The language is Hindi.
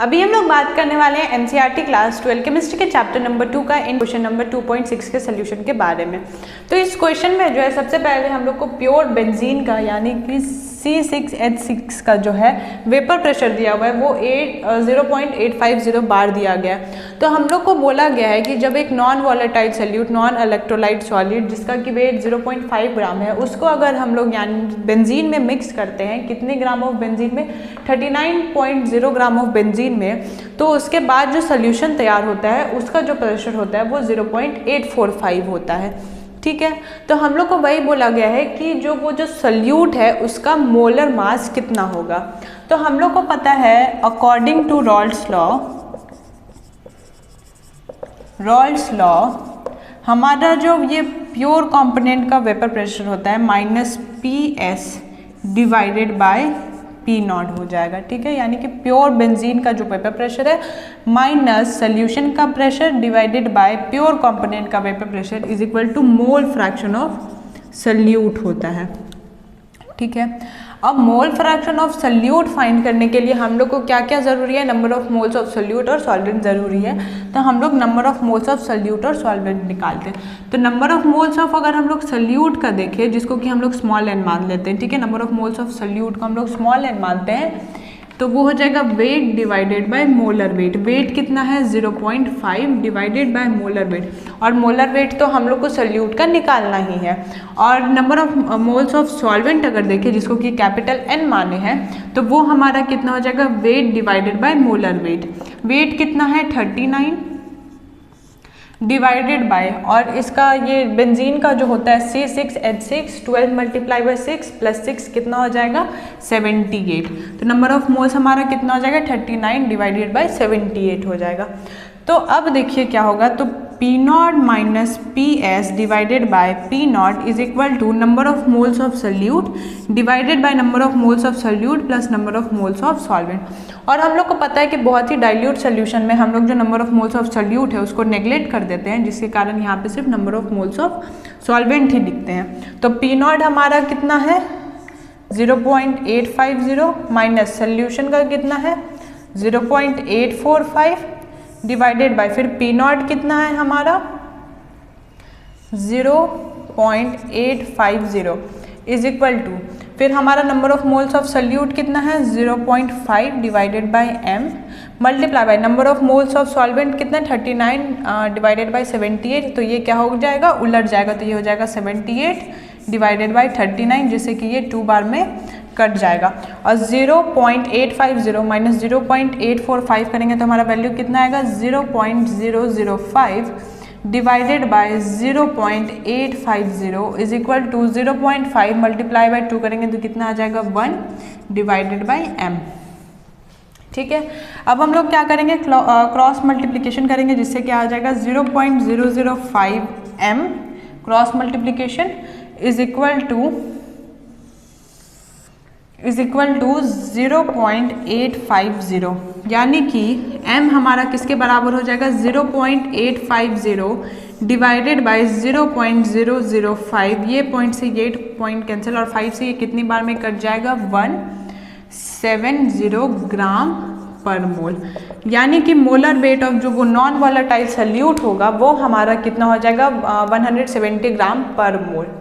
अभी हम लोग बात करने वाले हैं एनसीईआरटी क्लास 12 केमिस्ट्री के चैप्टर नंबर 2 का इन क्वेश्चन नंबर 2.6 के सोल्यूशन के बारे में। तो इस क्वेश्चन में जो है सबसे पहले हम लोग को प्योर बेंजीन का यानी कि C6H6 का जो है वेपर प्रेशर दिया हुआ है वो 0.850 बार दिया गया है। तो हम लोग को बोला गया है कि जब एक non volatile solute non electrolyte solid जिसका कि वेट 0.5 ग्राम है उसको अगर हम लोग यानी बेंजीन में मिक्स करते हैं, कितने ग्राम ऑफ बेंजीन में 39.0 ग्राम ऑफ बेंजीन में, तो उसके बाद जो सोल्यूशन तैयार होता है उसका जो प्रेशर होता है वो 0.845 होता है। ठीक है, तो हम लोग को वही बोला गया है कि जो सल्यूट है उसका मोलर मास कितना होगा। तो हम लोग को पता है अकॉर्डिंग टू रॉल्स लॉ हमारा जो ये प्योर कंपोनेंट का वेपर प्रेशर होता है -PS डिवाइडेड बाय P0 हो जाएगा। ठीक है, यानी कि प्योर बेंजीन का जो वेपर प्रेशर है माइनस सोल्यूशन का pressure divided by pure component का vapour pressure is equal to mole fraction of solute होता है। ठीक है, अब mole fraction of solute find करने के लिए हम लोग को क्या क्या ज़रूरी है, number of moles of salute और सॉल्वेंट ज़रूरी है। तो हम लोग number of moles of salute और सॉल्वेंट निकालते हैं। तो नंबर ऑफ मोल्स ऑफ अगर हम लोग सल्यूट का देखें जिसको कि हम लोग स्मॉल एन मान लेते हैं, ठीक है, number of moles of salute को हम लोग स्मॉल एन मानते हैं, तो वो हो जाएगा weight divided by molar weight. Weight कितना है 0.5 डिवाइडेड बाय मोलर वेट, और मोलर वेट तो हम लोग को सल्यूट का निकालना ही है। और number of moles of solvent अगर देखें जिसको कि कैपिटल N माने हैं, तो वो हमारा कितना हो जाएगा weight divided by molar weight. Weight कितना है 39 डिवाइडेड बाय, और इसका ये बेंजीन का जो होता है C6H6 12 मल्टीप्लाई बाय 6 प्लस 6 कितना हो जाएगा 78। तो नंबर ऑफ मोल्स हमारा कितना हो जाएगा 39 डिवाइडेड बाय 78 हो जाएगा। तो अब देखिए क्या होगा, तो P0 minus PS divided by P0 is equal to number of moles of solute divided by number of moles of solute plus number of moles of solvent. और हम लोग को पता है कि बहुत ही डाइल्यूट सोल्यूशन में हम लोग जो number of moles of salute है उसको नेग्लेक्ट कर देते हैं, जिसके कारण यहाँ पे सिर्फ number of moles of solvent ही दिखते हैं। तो P0 हमारा कितना है 0.850 माइनस सोल्यूशन का कितना है 0.845 डिवाइडेड बाय फिर P0 कितना है हमारा 0.850 इज इक्वल टू फिर हमारा number of moles of salute कितना है 0.5 divided bye m multiply by number of moles of solvent कितना 39 डिवाइडेड बाय 78। तो ये क्या हो जाएगा उलट जाएगा, तो ये हो जाएगा 78 डिवाइडेड बाय 39, जिससे कि ये 2 बार में कट जाएगा। और 0.850 माइनस 0.845 करेंगे तो हमारा वैल्यू कितना आएगा 0.005 divided by 0.850 is equal to 0.5 multiply by 2 करेंगे तो कितना आ जाएगा 1 डिवाइडेड बाय m। ठीक है, अब हम लोग क्या करेंगे क्रॉस मल्टीप्लिकेशन करेंगे, जिससे क्या आ जाएगा 0.005 m cross multiplication is equal to 0.850, यानी कि m हमारा किसके बराबर हो जाएगा 0.850 डिवाइडेड बाय 0.005। ये पॉइंट से ये पॉइंट कैंसिल और 5 से ये कितनी बार में कट जाएगा 170 ग्राम पर मोल, यानी कि मोलर वेट ऑफ जो वो नॉन वॉलेटाइल सल्यूट होगा वो हमारा कितना हो जाएगा 170 ग्राम पर मोल।